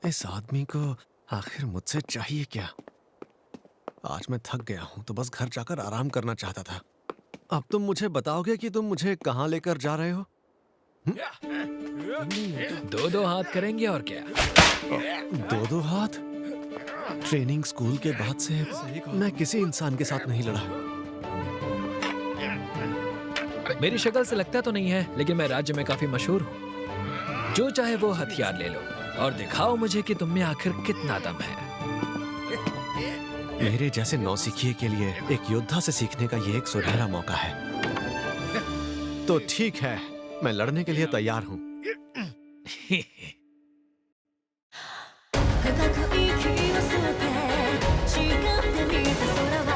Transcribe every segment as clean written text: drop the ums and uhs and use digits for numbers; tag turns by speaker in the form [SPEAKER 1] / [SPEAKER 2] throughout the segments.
[SPEAKER 1] इस आदमी को आखिर मुझसे चाहिए क्या? आज मैं थक गया हूँ तो बस घर जाकर आराम करना चाहता था। अब तुम मुझे बताओगे कि तुम मुझे कहाँ लेकर जा रहे हो?
[SPEAKER 2] दो दो हाथ करेंगे और क्या।
[SPEAKER 1] दो दो हाथ? ट्रेनिंग स्कूल के बाद से मैं किसी इंसान के साथ नहीं लड़ा।
[SPEAKER 2] मेरी शक्ल से लगता तो नहीं है, लेकिन मैं राज्य में काफी मशहूर हूँ। जो चाहे वो हथियार ले लो और दिखाओ मुझे कि तुम में आखिर कितना दम है।
[SPEAKER 1] मेरे जैसे नौसिखिए के लिए एक योद्धा से सीखने का ये एक सुनहरा मौका है। तो ठीक है, मैं लड़ने के लिए तैयार हूँ।
[SPEAKER 3] 深く息を吸って誓ってみた空は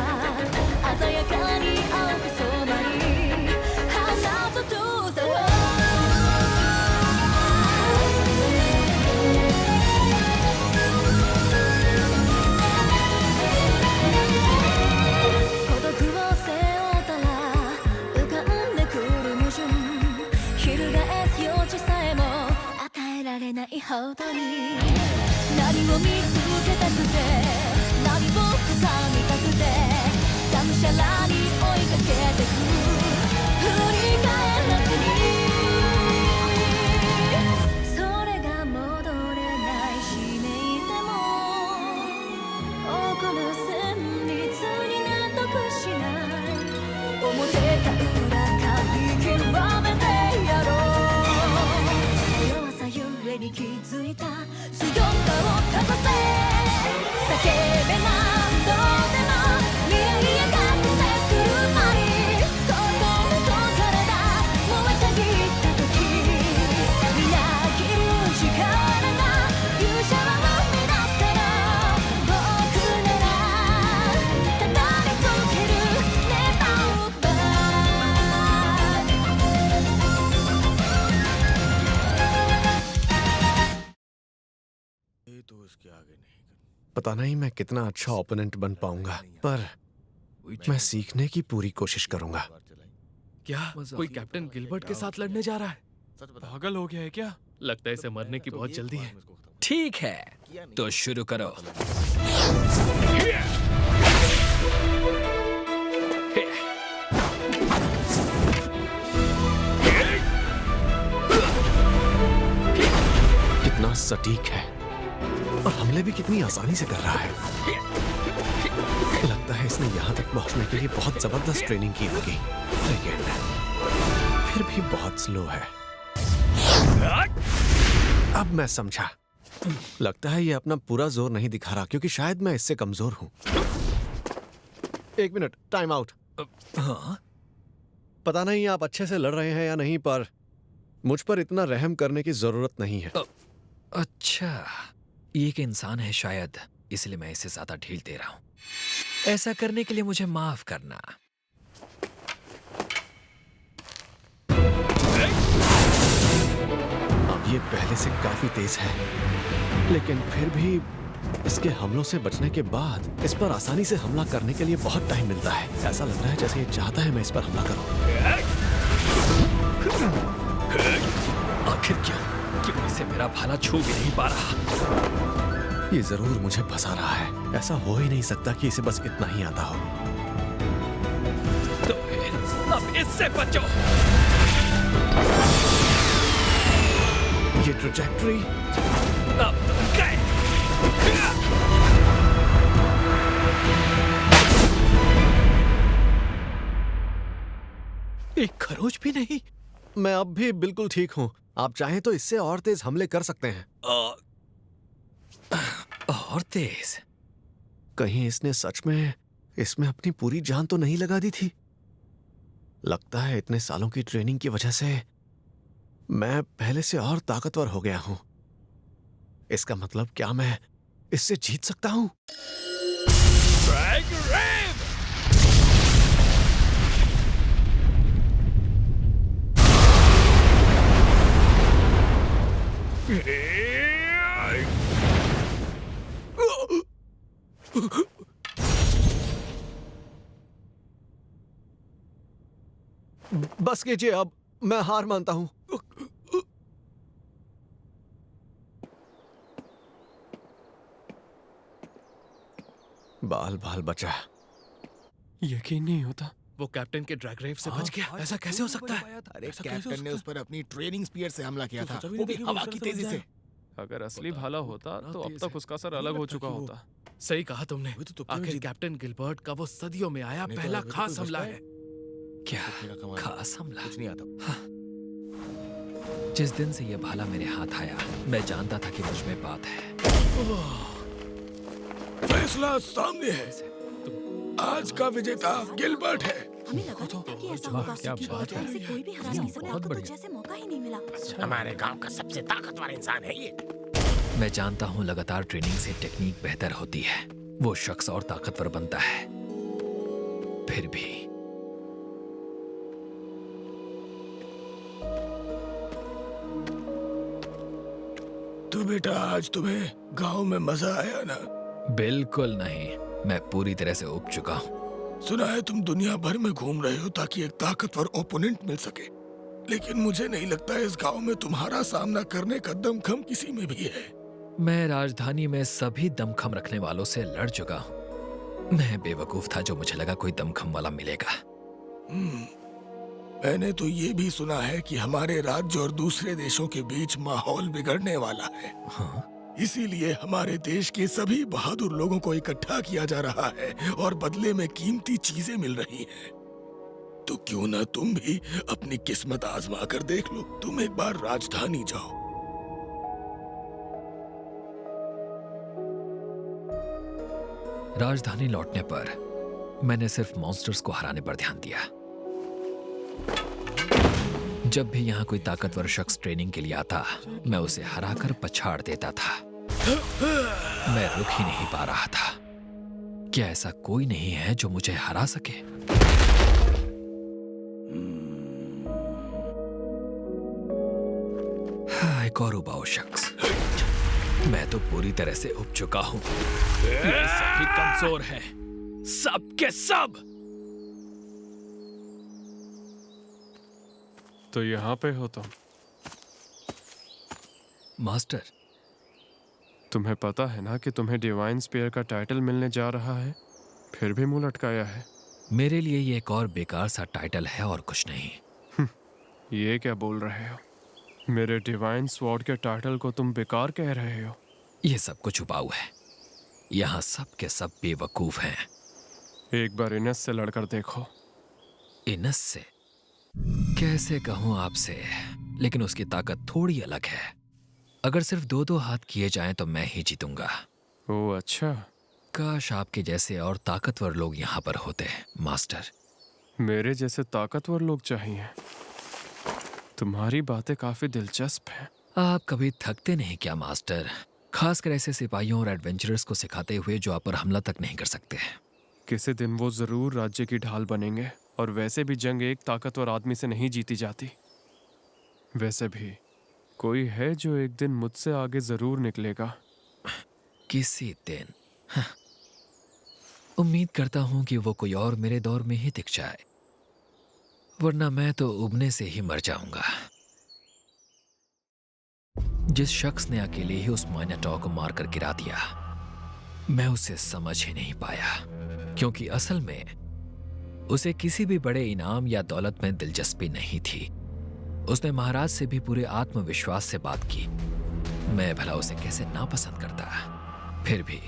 [SPEAKER 3] 鮮やかに青く染まり花と遠さを孤独を背負ったら浮かんでくる矛盾翻す余地さえも与えられないほどに何を見つけたくて何を掴みたくてがむしゃらに追いかけてく振り返らずにそれが戻れない使命でも起こる旋律に納得しない表か裏か見極めてやろう弱さゆえに気づいた強さをかざせ叫べ何度でも未来へ覚醒するまい心と体燃えたぎった時みなぎる力が勇者は生み出すから僕ならたどり着ける Never look back
[SPEAKER 1] पता नहीं मैं कितना अच्छा ओपोनेंट बन पाऊंगा, पर मैं सीखने की पूरी कोशिश करूंगा।
[SPEAKER 4] क्या कोई कैप्टन गिलबर्ट के साथ लड़ने जा रहा है? पागल हो गया है क्या? लगता है इसे मरने की बहुत जल्दी है।
[SPEAKER 2] ठीक है, तो शुरू करो।
[SPEAKER 1] कितना सटीक है और हमले भी कितनी आसानी से कर रहा है। लगता है इसने यहाँ तक पहुँचने के लिए बहुत जबरदस्त ट्रेनिंग की होगी, लेकिन फिर भी बहुत स्लो है। अब मैं समझा। लगता है ये अपना पूरा जोर नहीं दिखा रहा क्योंकि शायद मैं इससे कमजोर हूँ। एक मिनट, टाइम आउट। पता नहीं आप अच्छे से लड़ रहे हैं या नहीं, पर मुझ पर इतना रहम करने की जरूरत नहीं है।
[SPEAKER 2] अच्छा, ये एक इंसान है शायद, इसलिए मैं इसे ज्यादा ढील दे रहा हूं। ऐसा करने के लिए मुझे माफ करना।
[SPEAKER 1] अब ये पहले से काफी तेज है, लेकिन फिर भी इसके हमलों से बचने के बाद इस पर आसानी से हमला करने के लिए बहुत टाइम मिलता है। ऐसा लग रहा है जैसे ये चाहता है मैं इस पर हमला करूं।
[SPEAKER 2] आखिर क्यों इसे मेरा भाला छू भी नहीं पा रहा?
[SPEAKER 1] ये जरूर मुझे फंसा रहा है। ऐसा हो ही नहीं सकता कि इसे बस इतना ही आता हो।
[SPEAKER 2] तो फिर अब इससे बचो।
[SPEAKER 1] ये ट्रैजेक्टरी
[SPEAKER 2] अब तुम गए। एक खरोच भी नहीं।
[SPEAKER 1] मैं अब भी बिल्कुल ठीक हूँ। आप चाहें तो इससे और तेज हमले कर सकते हैं।
[SPEAKER 2] और तेज?
[SPEAKER 1] कहीं इसने सच में इसमें अपनी पूरी जान तो नहीं लगा दी थी? लगता है इतने सालों की ट्रेनिंग की वजह से मैं पहले से और ताकतवर हो गया हूं। इसका मतलब क्या मैं इससे जीत सकता हूं? बस कीजिए, अब मैं हार मानता हूं। बाल बाल बचा।
[SPEAKER 4] यकीन नहीं होता वो कैप्टन के ड्रैग रेव से बच गया। ऐसा कैसे हो सकता है?
[SPEAKER 5] अरे कैप्टन ने उस पर अपनी ट्रेनिंग स्पीयर से हमला किया था, वो भी हवा की तेजी से।
[SPEAKER 4] अगर असली भाला होता तो अब तक उसका सर अलग हो चुका होता। सही कहा तुमने। आखिर कैप्टन गिलबर्ट का वो सदियों में आया पहला खास हमला है।
[SPEAKER 2] क्या खास हमला?
[SPEAKER 5] कुछ नहीं आता।
[SPEAKER 2] जिस दिन से ये भाला मेरे हाथ आया, मैं जानता था कि मुझ में बात है।
[SPEAKER 5] फैसला सामने है। आज का विजेता गिलबर्ट है।
[SPEAKER 3] हमें लगा था कि ऐसा होगा कि बॉर्डर से कोई भी हरा नहीं सकता, तो जैसे मौका ही नहीं मिला।
[SPEAKER 5] हमारे गांव का सबसे ताकतवर इंसान है ये।
[SPEAKER 2] मैं जानता हूँ लगातार ट्रेनिंग से टेक्निक बेहतर होती है, वो शख्स और ताकतवर बनता है। फिर भी
[SPEAKER 5] तो बेटा आज तुम्हें गांव में मजा आया ना?
[SPEAKER 2] बिल्कुल नहीं, मैं पूरी तरह से उब चुका हूँ।
[SPEAKER 5] सुना है तुम दुनिया भर में घूम रहे हो ताकि एक ताकतवर ओपोनेंट मिल सके, लेकिन मुझे नहीं लगता इस गांव में तुम्हारा सामना करने का दमखम किसी में भी है।
[SPEAKER 2] मैं राजधानी में सभी दमखम रखने वालों से लड़ चुका हूँ। मैं बेवकूफ था जो मुझे लगा कोई दमखम वाला मिलेगा।
[SPEAKER 5] मैंने तो ये भी सुना है कि हमारे राज्य और दूसरे देशों के बीच माहौल बिगड़ने वाला है।
[SPEAKER 2] हाँ?
[SPEAKER 5] इसीलिए हमारे देश के सभी बहादुर लोगों को इकट्ठा किया जा रहा है और बदले में कीमती चीजें मिल रही हैं। तो क्यों ना तुम भी अपनी किस्मत आजमा कर देख लो। तुम एक बार राजधानी जाओ।
[SPEAKER 2] राजधानी लौटने पर मैंने सिर्फ मॉन्स्टर्स को हराने पर ध्यान दिया। जब भी यहाँ कोई ताकतवर शख्स ट्रेनिंग के लिए आता, मैं उसे हराकर पछाड़ देता था। मैं रुक ही नहीं पा रहा था। क्या ऐसा कोई नहीं है जो मुझे हरा सके? हाँ, एक और उबाऊ शख्स। मैं तो पूरी तरह से उब चुका हूँ। ये सभी कमजोर हैं, सब के सब।
[SPEAKER 4] तो यहाँ पे हो तुम?
[SPEAKER 2] मास्टर,
[SPEAKER 4] तुम्हें पता है ना कि तुम्हें डिवाइन स्पीयर का टाइटल मिलने जा रहा है, फिर भी मुंह लटकाया है।
[SPEAKER 2] मेरे लिए ये एक और बेकार सा टाइटल है और कुछ नहीं।
[SPEAKER 4] ये क्या बोल रहे हो? मेरे डिवाइन स्वॉर्ड के टाइटल को तुम बेकार कह रहे हो?
[SPEAKER 2] ये सब कुछ उबाऊ है। यहाँ सब के सब बेवकूफ हैं।
[SPEAKER 4] एक बार इनस से लड़कर देखो।
[SPEAKER 2] इनस से? कैसे कहूँ आपसे, लेकिन उसकी ताकत थोड़ी अलग है। अगर सिर्फ 2-2 हाथ किए जाएं तो मैं ही जीतूंगा।
[SPEAKER 4] ओह अच्छा।
[SPEAKER 2] काश आपके जैसे और ताकतवर लोग यहाँ पर होते, मास्टर।
[SPEAKER 4] मेरे जैसे ताकतवर लोग चाहिए। तुम्हारी बातें काफी दिलचस्प हैं।
[SPEAKER 2] आप कभी थकते नहीं क्या मास्टर? खासकर ऐसे सिपाहियों और एडवेंचरर्स को सिखाते हुए जो आप पर हमला तक नहीं कर सकते।
[SPEAKER 4] किसी दिन वो जरूर राज्य की ढाल बनेंगे, और वैसे भी जंग एक ताकतवर आदमी से नहीं जीती जाती। वैसे भी कोई है जो एक दिन मुझसे आगे जरूर निकलेगा।
[SPEAKER 2] किसी दिन। हाँ। उम्मीद करता हूं कि वो कोई और मेरे दौर में ही दिख जाए, वरना मैं तो उबने से ही मर जाऊंगा। जिस शख्स ने अकेले ही उस माइनाटॉर को मारकर गिरा दिया, मैं उसे समझ ही नहीं पाया, क्योंकि असल में उसे किसी भी बड़े इनाम या दौलत में दिलचस्पी नहीं थी। उसने महाराज से भी पूरे आत्मविश्वास से बात की। मैं भला उसे कैसे नापसंद करता। फिर भी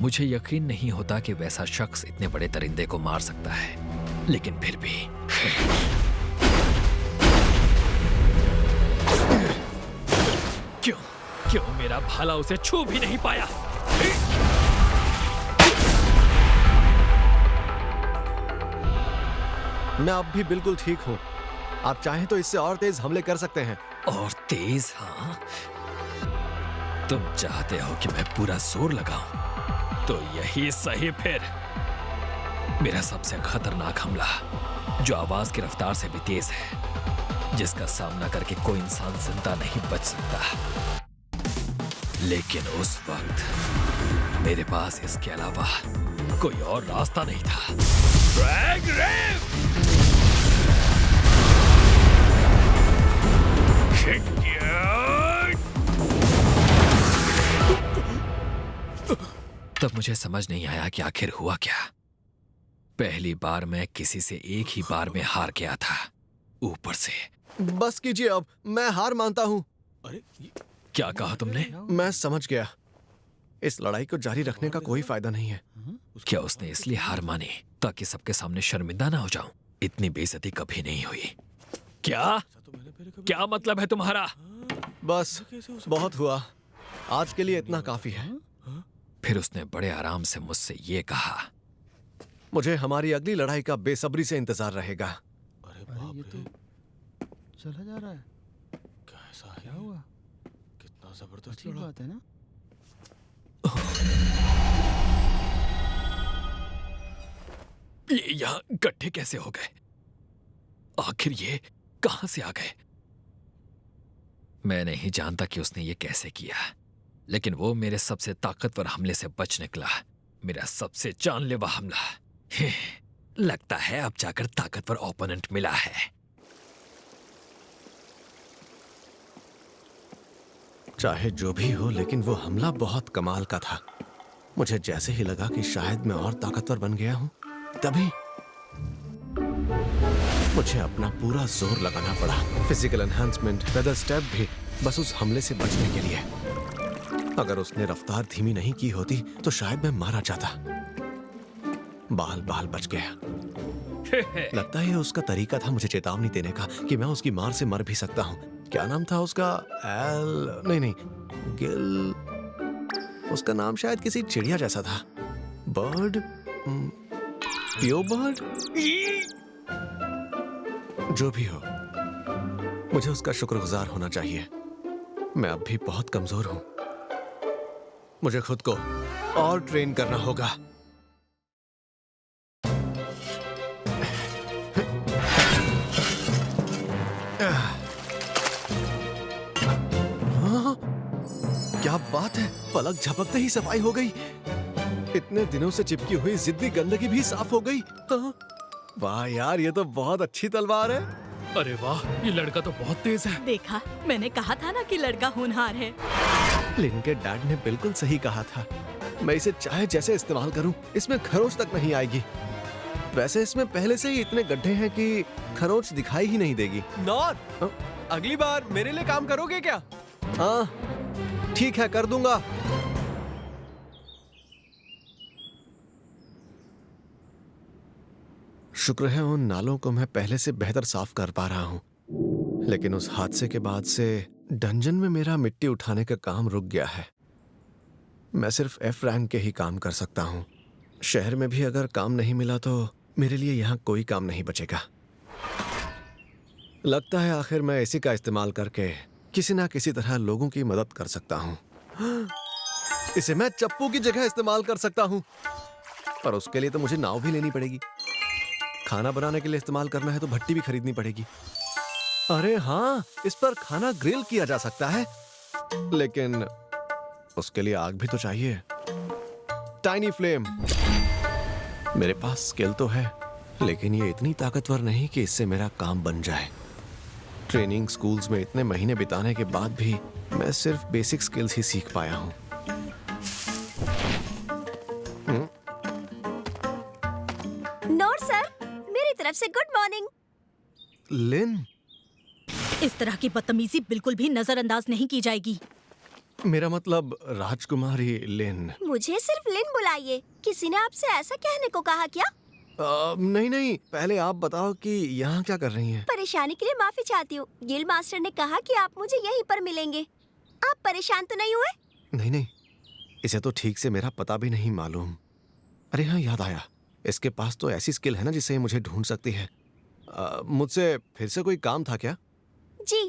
[SPEAKER 2] मुझे यकीन नहीं होता कि वैसा शख्स इतने बड़े दरिंदे को मार सकता है, लेकिन फिर भी क्यों मेरा भाला उसे छू भी नहीं पाया?
[SPEAKER 1] मैं अब भी बिल्कुल ठीक हूँ। आप चाहें तो इससे और तेज हमले कर सकते हैं।
[SPEAKER 2] और तेज? हाँ, तुम चाहते हो कि मैं पूरा जोर लगाऊं, तो यही सही फिर। मेरा सबसे खतरनाक हमला, जो आवाज की रफ्तार से भी तेज है, जिसका सामना करके कोई इंसान जिंदा नहीं बच सकता। लेकिन उस वक्त मेरे पास इसके अलावा कोई और रास्ता नहीं था। ड्रैग रेव! तब मुझे समझ नहीं आया कि आखिर हुआ क्या। पहली बार मैं किसी से एक ही बार में हार गया था, ऊपर से।
[SPEAKER 1] बस कीजिए अब, मैं हार मानता हूँ।
[SPEAKER 5] अरे
[SPEAKER 2] क्या कहा तुमने?
[SPEAKER 1] मैं समझ गया, इस लड़ाई को जारी रखने का कोई फायदा नहीं है।
[SPEAKER 2] क्या उसने इसलिए हार मानी ताकि सबके सामने शर्मिंदा ना हो जाऊं? इतनी बेइज्जती कभी नहीं हुई। क्या मतलब है तुम्हारा?
[SPEAKER 1] बस बहुत हुआ, आज के लिए इतना काफी है।
[SPEAKER 2] फिर उसने बड़े आराम से मुझसे ये कहा,
[SPEAKER 1] मुझे हमारी अगली लड़ाई का बेसब्री से इंतजार रहेगा।
[SPEAKER 5] अरे
[SPEAKER 6] अरे
[SPEAKER 5] बाप
[SPEAKER 6] ये
[SPEAKER 5] रे,
[SPEAKER 6] तो चला जा रहा है।
[SPEAKER 5] कैसा
[SPEAKER 6] क्या
[SPEAKER 5] है?
[SPEAKER 6] हुआ?
[SPEAKER 5] कितना जबरदस्त
[SPEAKER 6] अच्छी
[SPEAKER 5] लड़ा।
[SPEAKER 6] बात है ना।
[SPEAKER 2] ये यहाँ गड्ढे कैसे हो गए? आखिर ये कहां से आ गए? मैं नहीं जानता कि उसने ये कैसे किया, लेकिन वो मेरे सबसे ताकतवर हमले से बच निकला। मेरा सबसे जानलेवा हमला। लगता है अब जाकर ताकतवर ओपोनेंट मिला है।
[SPEAKER 1] चाहे जो भी हो, लेकिन वो हमला बहुत कमाल का था। मुझे जैसे ही लगा कि शायद मैं और ताकतवर बन गया हूं, तभी मुझे अपना पूरा जोर लगाना पड़ा। फिजिकल एनहांसमेंट, फेदर स्टेप भी, बस उस हमले से बचने के लिए। अगर उसने रफ्तार धीमी नहीं की होती तो शायद मैं मारा जाता। बाल बाल बच गया। लगता है ये उसका तरीका था मुझे चेतावनी देने का कि मैं उसकी मार से मर भी सकता हूँ। क्या नाम था उसका? नहीं, गिल। उसका नाम शायद किसी चिड़िया जैसा था। बर्ड, पियो बर्ड, जो भी हो, मुझे उसका शुक्रगुजार होना चाहिए। मैं अब भी बहुत कमजोर हूं। मुझे खुद को और ट्रेन करना होगा। हाँ, क्या बात है, पलक झपकते ही सफाई हो गई। इतने दिनों से चिपकी हुई जिद्दी गंदगी भी साफ हो गई। हाँ, वाह यार, ये तो बहुत अच्छी तलवार है।
[SPEAKER 2] अरे वाह, ये लड़का तो बहुत तेज है।
[SPEAKER 7] देखा, मैंने कहा था ना कि लड़का होनहार है।
[SPEAKER 1] लिन के डैड ने बिल्कुल सही कहा था। मैं इसे चाहे जैसे इस्तेमाल करूं, इसमें खरोच तक नहीं आएगी। वैसे इसमें पहले से ही इतने गड्ढे हैं कि खरोच दिखाई ही नहीं देगी।
[SPEAKER 4] नॉर, अगली बार मेरे लिए काम करोगे क्या?
[SPEAKER 1] हाँ ठीक है, कर दूंगा। शुक्र है उन नालों को मैं पहले से बेहतर साफ कर पा रहा हूं। लेकिन उस हादसे के बाद से डंजन में मेरा मिट्टी उठाने का काम रुक गया है। मैं सिर्फ एफ रैंक के ही काम कर सकता हूं। शहर में भी अगर काम नहीं मिला तो मेरे लिए यहां कोई काम नहीं बचेगा। लगता है आखिर मैं इसी का इस्तेमाल करके किसी ना किसी तरह लोगों की मदद कर सकता हूं। इसे मैं चप्पू की जगह इस्तेमाल कर सकता हूं, पर उसके लिए तो मुझे नाव भी लेनी पड़ेगी। खाना बनाने के लिए इस्तेमाल करना है तो भट्टी भी खरीदनी पड़ेगी। अरे हाँ, इस पर खाना ग्रिल किया जा सकता है, लेकिन उसके लिए आग भी तो चाहिए। Tiny flame. मेरे पास स्किल तो है, लेकिन ये इतनी ताकतवर नहीं कि इससे मेरा काम बन जाए। ट्रेनिंग स्कूल्स में इतने महीने बिताने के बाद भी मैं सिर्फ बेसिक स्किल्स ही सीख पाया हूं।
[SPEAKER 3] नोर सर, मेरी तरफ से गुड मॉर्निंग।
[SPEAKER 1] लिन,
[SPEAKER 7] इस तरह की बदतमीजी बिल्कुल भी नजरअंदाज नहीं की जाएगी।
[SPEAKER 1] मेरा मतलब राजकुमारी लिन।
[SPEAKER 3] मुझे सिर्फ लिन बुलाइए। किसी ने आपसे ऐसा कहने को कहा क्या?
[SPEAKER 1] नहीं, पहले आप बताओ कि यहाँ क्या कर रही हैं?
[SPEAKER 3] परेशानी के लिए माफी चाहती हूँ। गिल मास्टर ने कहा कि आप मुझे यहीं पर मिलेंगे। आप परेशान तो नहीं हुए?
[SPEAKER 1] नहीं, इसे तो ठीक से मेरा पता भी नहीं मालूम। अरे हाँ, याद आया, इसके पास तो ऐसी स्किल है ना जिससे मुझे ढूंढ सकती है। मुझसे फिर से कोई काम था क्या?
[SPEAKER 3] जी,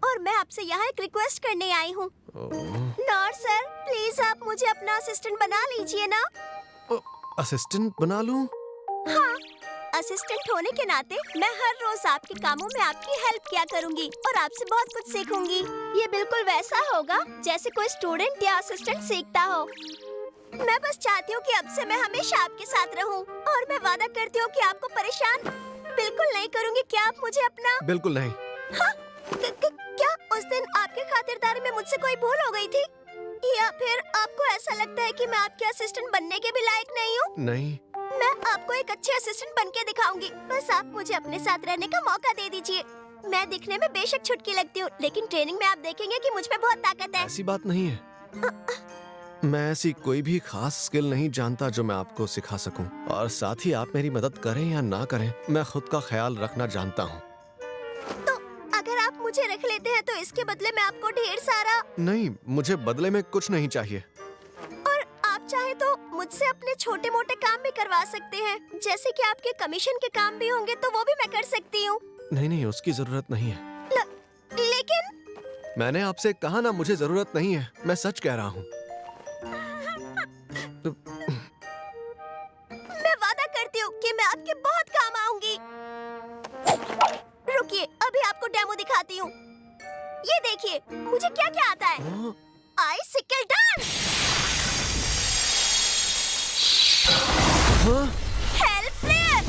[SPEAKER 3] और मैं आपसे यहाँ एक रिक्वेस्ट करने आई हूँ। नॉर सर, प्लीज आप मुझे अपना असिस्टेंट बना लीजिए ना।
[SPEAKER 1] असिस्टेंट बना लूं?
[SPEAKER 3] हाँ, असिस्टेंट होने के नाते मैं हर रोज आपके कामों में आपकी हेल्प किया करूंगी और आपसे बहुत कुछ सीखूंगी। ये बिल्कुल वैसा होगा जैसे कोई स्टूडेंट या असिस्टेंट सीखता हो। मैं बस चाहती हूँ कि अब से मैं हमेशा आपके साथ रहूँ, और मैं वादा करती हूँ कि आपको परेशान बिल्कुल नहीं करूँगी। क्या आप मुझे अपना?
[SPEAKER 1] बिल्कुल नहीं।
[SPEAKER 3] हाँ? क्या उस दिन आपके खातिरदारी में मुझसे कोई भूल हो गई थी, या फिर आपको
[SPEAKER 8] ऐसा लगता है कि मैं आपके असिस्टेंट बनने के भी लायक नहीं हूँ।
[SPEAKER 1] नहीं,
[SPEAKER 8] मैं आपको एक अच्छे असिस्टेंट बन के दिखाऊंगी। बस आप मुझे अपने साथ रहने का मौका दे दीजिए। मैं दिखने में बेशक छुटकी लगती हूँ, लेकिन ट्रेनिंग में आप देखेंगे कि मुझ में बहुत ताकत है।
[SPEAKER 1] ऐसी बात नहीं है। मैं ऐसी कोई भी खास स्किल नहीं जानता जो मैं आपको सिखा सकूं। और साथ ही आप मेरी मदद करें या ना करें, मैं खुद का ख्याल रखना जानता हूँ।
[SPEAKER 8] तो अगर आप मुझे रख लेते हैं तो इसके बदले मैं आपको ढेर सारा।
[SPEAKER 1] नहीं, मुझे बदले में कुछ नहीं चाहिए।
[SPEAKER 8] और आप चाहे तो मुझसे अपने छोटे मोटे काम भी करवा सकते हैं, जैसे कि आपके कमीशन के काम भी होंगे तो वो भी मैं कर सकती हूँ।
[SPEAKER 1] नहीं, उसकी जरूरत नहीं है।
[SPEAKER 8] लेकिन
[SPEAKER 1] मैंने आपसे कहा ना, मुझे जरूरत नहीं है। मैं सच कह रहा हूँ।
[SPEAKER 8] मैं वादा करती हूँ कि मैं आपके बहुत काम आऊंगी। रुकिए, अभी आपको डेमो दिखाती हूँ। ये देखिए मुझे क्या क्या आता है।
[SPEAKER 1] हाँ?
[SPEAKER 8] आइसिकल डांस,
[SPEAKER 1] हाँ?
[SPEAKER 8] हेल फ्लिप,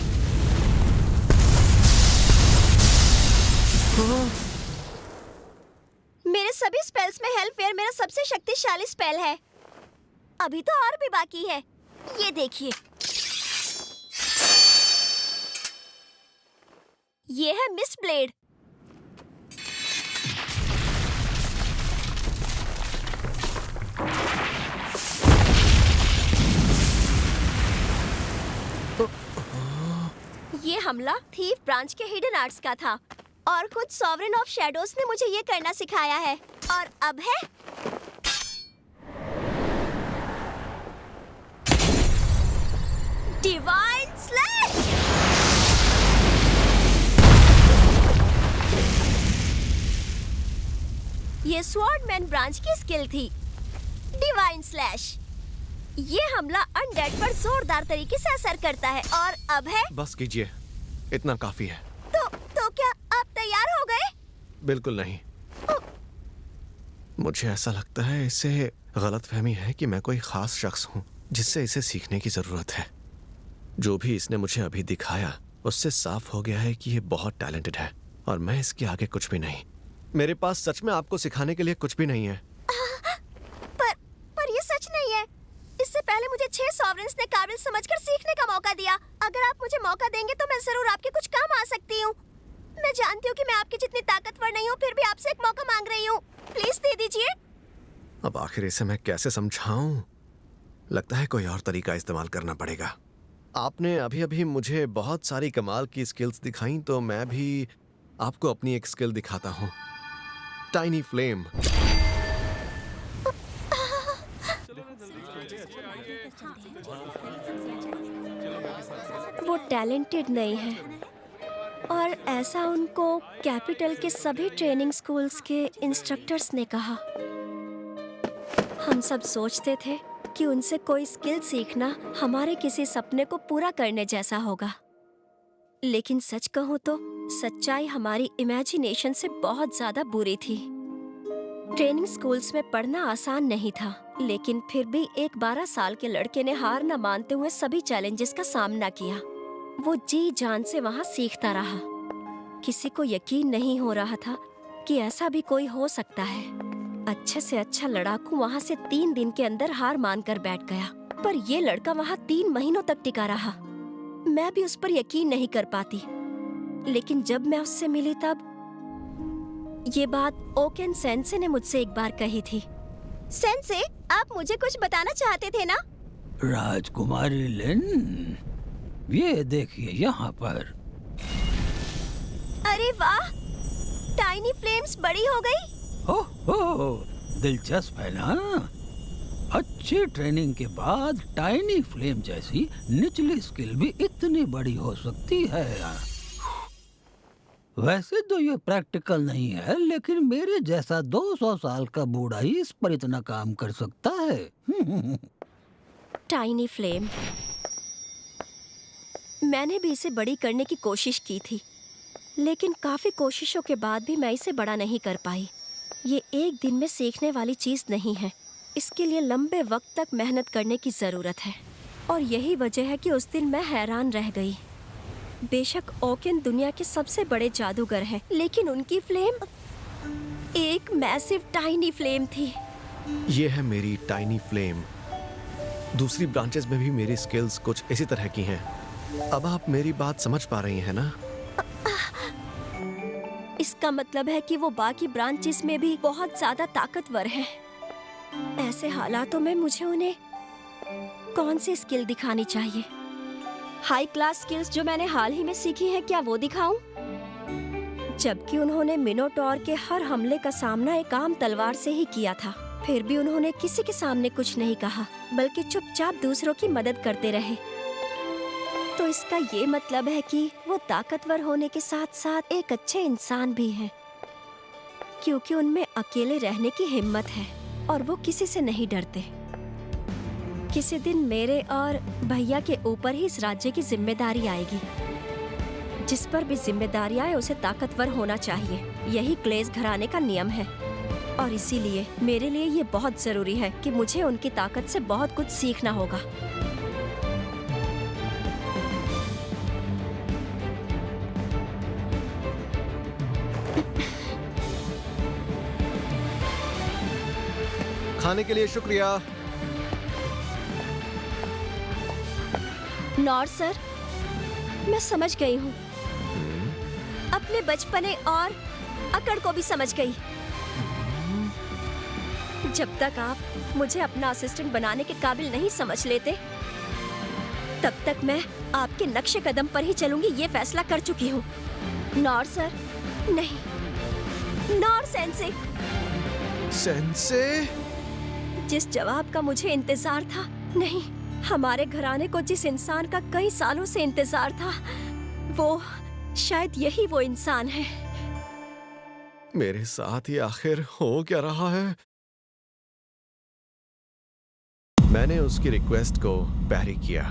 [SPEAKER 1] हाँ?
[SPEAKER 8] मेरे सभी स्पेल्स में हेल फेयर मेरा सबसे शक्तिशाली स्पेल है। अभी तो और भी बाकी है। ये देखिए, ये है मिस ब्लेड। ये हमला थीफ ब्रांच के हिडन आर्ट्स का था और खुद सॉवरेन ऑफ शैडोज ने मुझे ये करना सिखाया है। और अब है डिवाइन स्लैश। ये स्वॉर्डमैन ब्रांच की स्किल थी, डिवाइन स्लैश। ये हमला अनडेड पर जोरदार तरीके से असर करता है। और अब है,
[SPEAKER 1] बस कीजिए, इतना काफी है।
[SPEAKER 8] तो क्या आप तैयार हो गए?
[SPEAKER 1] बिल्कुल नहीं। मुझे ऐसा लगता है इससे गलतफहमी है कि मैं कोई खास शख्स हूँ जिससे इसे सीखने की जरूरत है। जो भी इसने मुझे अभी दिखाया उससे साफ हो गया है कि ये बहुत टैलेंटेड है और मैं इसके आगे कुछ भी नहीं। मेरे पास सच में आपको सिखाने के लिए कुछ भी नहीं है।
[SPEAKER 8] पर ये सच नहीं है। इससे पहले मुझे 6 सॉवरेन्स ने काबिल समझकर सीखने का मौका दिया। अगर आप मुझे मौका देंगे तो मैं जरूर आपके कुछ काम आ सकती हूँ। मैं जानती हूँ कि मैं आपकी जितनी ताकतवर नहीं हूँ, फिर भी आपसे एक मौका मांग रही हूँ। प्लीज दे दीजिए।
[SPEAKER 1] अब आखिर इसे मैं कैसे समझाऊं? लगता है कोई और तरीका इस्तेमाल करना पड़ेगा। आपने अभी अभी मुझे बहुत सारी कमाल की स्किल्स दिखाई, तो मैं भी आपको अपनी एक स्किल दिखाता हूँ, टाइनी फ्लेम।
[SPEAKER 8] वो टैलेंटेड नहीं है और ऐसा उनको कैपिटल के सभी ट्रेनिंग स्कूल्स के इंस्ट्रक्टर्स ने कहा। हम सब सोचते थे कि उनसे कोई स्किल सीखना हमारे किसी सपने को पूरा करने जैसा होगा, लेकिन सच कहूँ तो सच्चाई हमारी इमेजिनेशन से बहुत ज्यादा बुरी थी। ट्रेनिंग स्कूल्स में पढ़ना आसान नहीं था, लेकिन फिर भी एक 12 साल के लड़के ने हार न मानते हुए सभी चैलेंजेस का सामना किया। वो जी जान से वहाँ सीखता रहा। किसी को यकीन नहीं हो रहा था कि ऐसा भी कोई हो सकता है। अच्छे से अच्छा लड़ाकू वहाँ से 3 दिन के अंदर हार मानकर बैठ गया, पर ये लड़का वहाँ 3 महीनों तक टिका रहा। मैं भी उस पर यकीन नहीं कर पाती, लेकिन जब मैं उससे मिली तब ये बात ओकेन सेंसे ने मुझसे एक बार कही थी। सेंसे, आप मुझे कुछ बताना चाहते थे ना?
[SPEAKER 6] राजकुमारी लिन, ये देखिए यहाँ पर।
[SPEAKER 8] अरे वाह, टाइनी फ्लेम्स बड़ी हो गई।
[SPEAKER 6] हो, दिलचस्प है ना? अच्छी ट्रेनिंग के बाद टाइनी फ्लेम जैसी निचली स्किल भी इतनी बड़ी हो सकती है। वैसे तो ये प्रैक्टिकल नहीं है, लेकिन मेरे जैसा 200 साल का बूढ़ा ही इस पर इतना काम कर सकता है।
[SPEAKER 8] टाइनी फ्लेम, मैंने भी इसे बड़ी करने की कोशिश की थी, लेकिन काफी कोशिशों के बाद भी मैं इसे बड़ा नहीं कर पाई। ये एक दिन में सीखने वाली चीज नहीं है, इसके लिए लंबे वक्त तक मेहनत करने की जरूरत है। और यही वजह है कि उस दिन मैं हैरान रह गई। बेशक ओकेन दुनिया के सबसे बड़े जादूगर हैं, लेकिन उनकी फ्लेम एक मैसिव टाइनी फ्लेम थी।
[SPEAKER 1] ये है मेरी टाइनी फ्लेम दूसरी ब्रांचेस में भी मेरी स्किल्स कुछ इसी तरह की हैं। अब आप मेरी बात समझ पा रही हैं ना?
[SPEAKER 8] इसका मतलब है कि वो बाकी ब्रांचेस में भी बहुत ज्यादा ताकतवर हैं। ऐसे हालातों में मुझे उन्हें कौन सी स्किल दिखानी चाहिए? हाई क्लास स्किल्स जो मैंने हाल ही में सीखी हैं, क्या वो दिखाऊं? जबकि उन्होंने मिनोटॉर के हर हमले का सामना एक आम तलवार से ही किया था, फिर भी उन्होंने किसी के सामने कुछ नहीं कहा, बल्कि चुपचाप दूसरों की मदद करते रहे। तो इसका ये मतलब है कि वो ताकतवर होने के साथ साथ एक अच्छे इंसान भी हैं, क्योंकि उनमें अकेले रहने की हिम्मत है और वो किसी से नहीं डरते। किसी दिन मेरे और भैया के ऊपर ही इस राज्य की जिम्मेदारी आएगी। जिस पर भी जिम्मेदारी आए उसे ताकतवर होना चाहिए। यही क्लेस घराने का नियम है और इसीलिए मेरे लिए ये बहुत जरूरी है कि मुझे उनकी ताकत से बहुत कुछ सीखना होगा।
[SPEAKER 1] खाने के लिए शुक्रिया।
[SPEAKER 8] नॉर सर, मैं समझ गई हूँ। अपने बचपने और अकड़ को भी समझ गई। जब तक आप मुझे अपना असिस्टेंट बनाने के काबिल नहीं समझ लेते, तब तक मैं आपके नक्शे कदम पर ही चलूंगी, ये फैसला कर चुकी हूँ। नॉर सर, नहीं, नॉर सेंसे।
[SPEAKER 1] सेंसे?
[SPEAKER 8] जिस जवाब का मुझे इंतजार था, नहीं, हमारे घराने को जिस इंसान का कई सालों से इंतजार था, वो शायद यही वो इंसान है।
[SPEAKER 1] मेरे साथ ही आखिर हो क्या रहा है? मैंने उसकी रिक्वेस्ट को पैरी किया।